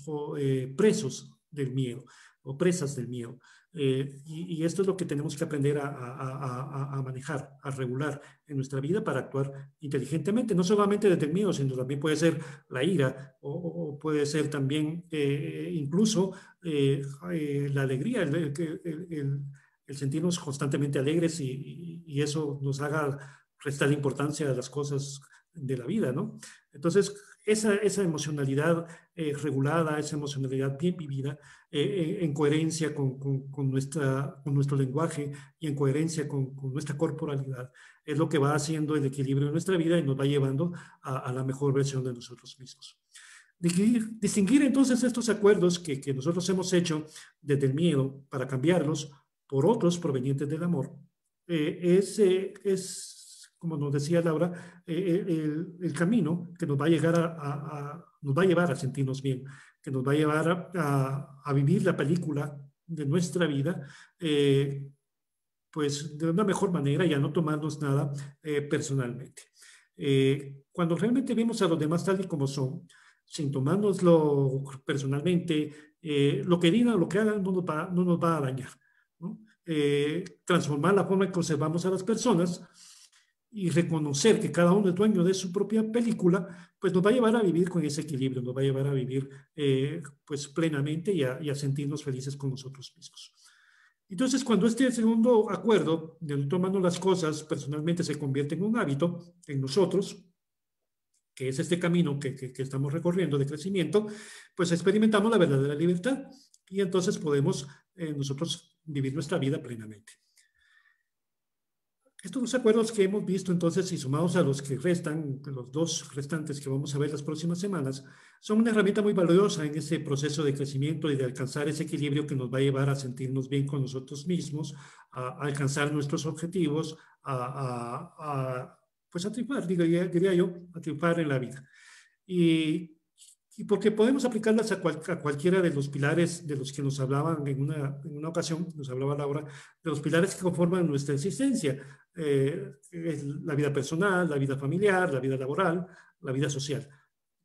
S3: presos del miedo o presas del miedo. Y esto es lo que tenemos que aprender a manejar, a regular en nuestra vida para actuar inteligentemente, no solamente desde el miedo, sino también puede ser la ira o puede ser también incluso la alegría, el sentirnos constantemente alegres y eso nos haga restar importancia a las cosas de la vida, ¿no? Entonces, esa emocionalidad regulada, esa emocionalidad bien vivida, en coherencia con nuestro lenguaje y en coherencia con nuestra corporalidad, es lo que va haciendo el equilibrio de nuestra vida y nos va llevando a la mejor versión de nosotros mismos. Distinguir entonces estos acuerdos que nosotros hemos hecho desde el miedo para cambiarlos por otros provenientes del amor, es como nos decía Laura, el camino que nos va a nos va a llevar a sentirnos bien, que nos va a llevar a vivir la película de nuestra vida, pues de una mejor manera y a no tomarnos nada personalmente. Cuando realmente vemos a los demás tal y como son, sin tomárnoslo personalmente, lo que digan, lo que hagan no nos va a dañar, ¿no? Transformar la forma en que observamos a las personas y reconocer que cada uno es dueño de su propia película, pues nos va a llevar a vivir con ese equilibrio, nos va a llevar a vivir pues plenamente y a sentirnos felices con nosotros mismos. Entonces, cuando este segundo acuerdo de tomando las cosas personalmente se convierte en un hábito en nosotros, que es este camino que estamos recorriendo de crecimiento, pues experimentamos la verdadera libertad y entonces podemos nosotros vivir nuestra vida plenamente. Estos dos acuerdos que hemos visto entonces y sumados a los que restan, los dos restantes que vamos a ver las próximas semanas, son una herramienta muy valiosa en ese proceso de crecimiento y de alcanzar ese equilibrio que nos va a llevar a sentirnos bien con nosotros mismos, a alcanzar nuestros objetivos, pues a triunfar, diría yo, a triunfar en la vida. Y porque podemos aplicarlas a cualquiera de los pilares de los que nos hablaban en una ocasión, nos hablaba Laura, de los pilares que conforman nuestra existencia, la vida personal, la vida familiar, la vida laboral, la vida social.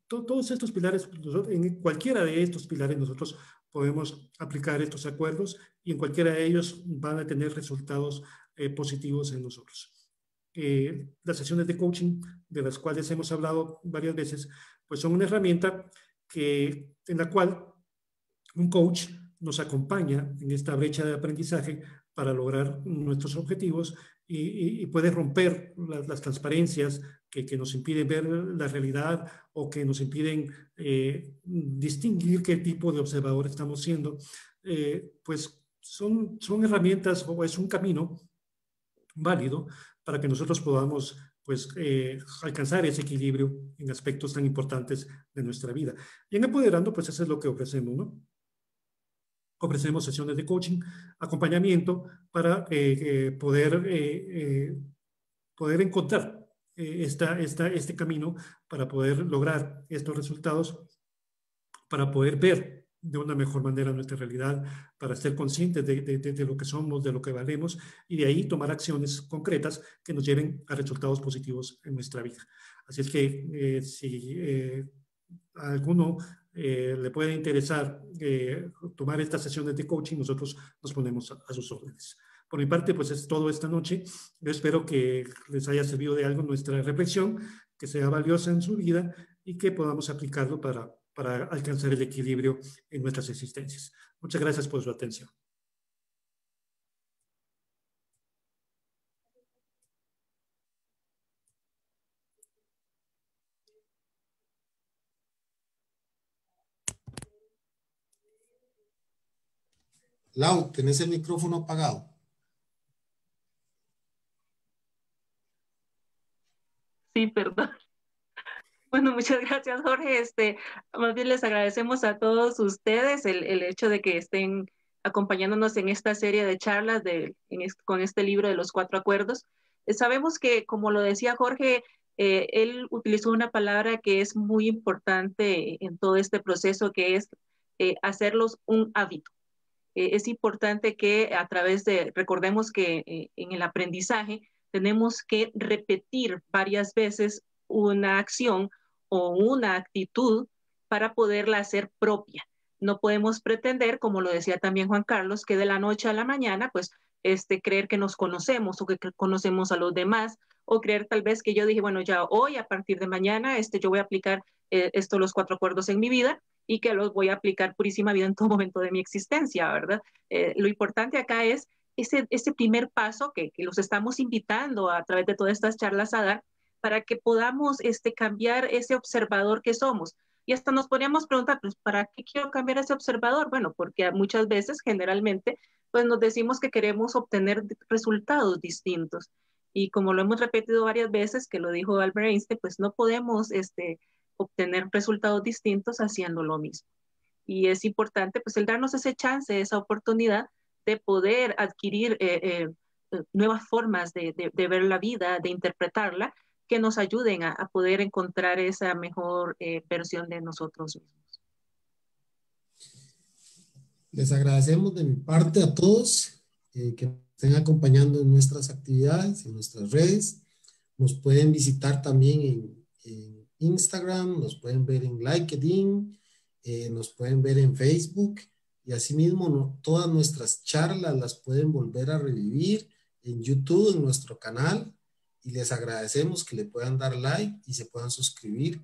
S3: Todos estos pilares, en cualquiera de estos pilares nosotros podemos aplicar estos acuerdos y en cualquiera de ellos van a tener resultados positivos en nosotros. Las sesiones de coaching, de las cuales hemos hablado varias veces, pues son una herramienta en la cual un coach nos acompaña en esta brecha de aprendizaje para lograr nuestros objetivos y puede romper las transparencias que nos impiden ver la realidad o que nos impiden distinguir qué tipo de observador estamos siendo. Pues son herramientas o es un camino válido para que nosotros podamos pues, alcanzar ese equilibrio en aspectos tan importantes de nuestra vida. Y en Empoderando, pues eso es lo que ofrecemos, ¿no? Ofrecemos sesiones de coaching, acompañamiento para poder encontrar este camino, para poder lograr estos resultados, para poder ver de una mejor manera nuestra realidad, para ser conscientes de lo que somos, de lo que valemos, y de ahí tomar acciones concretas que nos lleven a resultados positivos en nuestra vida. Así es que si a alguno le puede interesar tomar estas sesiones de coaching, nosotros nos ponemos a sus órdenes. Por mi parte, pues es todo esta noche. Yo espero que les haya servido de algo nuestra reflexión, que sea valiosa en su vida y que podamos aplicarlo para alcanzar el equilibrio en nuestras existencias. Muchas gracias por su atención.
S2: Lau, tenés el micrófono apagado.
S1: Sí, perdón. Bueno, muchas gracias, Jorge. Más bien les agradecemos a todos ustedes el hecho de que estén acompañándonos en esta serie de charlas con este libro de los 4 acuerdos. Sabemos que, como lo decía Jorge, él utilizó una palabra que es muy importante en todo este proceso, que es hacerlos un hábito. Es importante que recordemos que en el aprendizaje tenemos que repetir varias veces una acción o una actitud para poderla hacer propia. No podemos pretender, como lo decía también Juan Carlos, que de la noche a la mañana, pues, creer que nos conocemos o que conocemos a los demás, o creer tal vez que yo dije, bueno, ya hoy, a partir de mañana, yo voy a aplicar los 4 acuerdos en mi vida y que los voy a aplicar purísima vida en todo momento de mi existencia, ¿verdad? Lo importante acá es ese primer paso que los estamos invitando a través de todas estas charlas a dar para que podamos cambiar ese observador que somos. Y hasta nos podríamos preguntar, pues, ¿para qué quiero cambiar ese observador? Bueno, porque muchas veces, generalmente, pues nos decimos que queremos obtener resultados distintos. Y como lo hemos repetido varias veces, que lo dijo Albert Einstein, pues no podemos obtener resultados distintos haciendo lo mismo. Y es importante, pues, el darnos ese chance, esa oportunidad de poder adquirir nuevas formas de ver la vida, de interpretarla, que nos ayuden a poder encontrar esa mejor versión de nosotros mismos.
S2: Les agradecemos de mi parte a todos que nos estén acompañando en nuestras actividades, en nuestras redes. Nos pueden visitar también en Instagram, nos pueden ver en LinkedIn, nos pueden ver en Facebook y asimismo todas nuestras charlas las pueden volver a revivir en YouTube, en nuestro canal, y les agradecemos que le puedan dar like y se puedan suscribir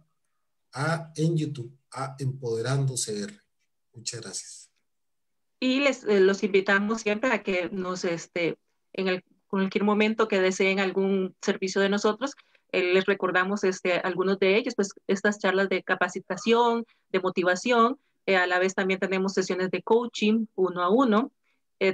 S2: en YouTube a Empoderando CR. Muchas gracias.
S1: Y los invitamos siempre a que en cualquier momento que deseen algún servicio de nosotros, les recordamos algunos de ellos, pues estas charlas de capacitación, de motivación, a la vez también tenemos sesiones de coaching 1 a 1,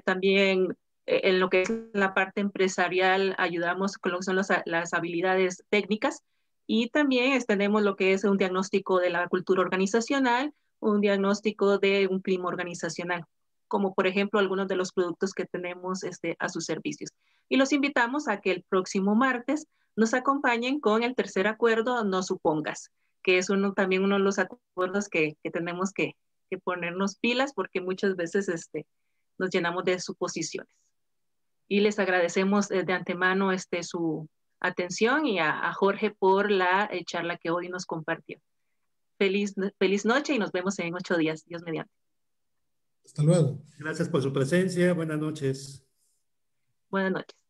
S1: también en lo que es la parte empresarial ayudamos con lo que son las habilidades técnicas y también tenemos lo que es un diagnóstico de la cultura organizacional, un diagnóstico de un clima organizacional, como por ejemplo algunos de los productos que tenemos a sus servicios. Y los invitamos a que el próximo martes nos acompañen con el tercer acuerdo, no supongas, que es también uno de los acuerdos que tenemos que ponernos pilas porque muchas veces nos llenamos de suposiciones. Y les agradecemos de antemano su atención y a Jorge por la charla que hoy nos compartió. Feliz noche y nos vemos en 8 días, Dios mediante.
S2: Hasta luego.
S3: Gracias por su presencia. Buenas noches.
S1: Buenas noches.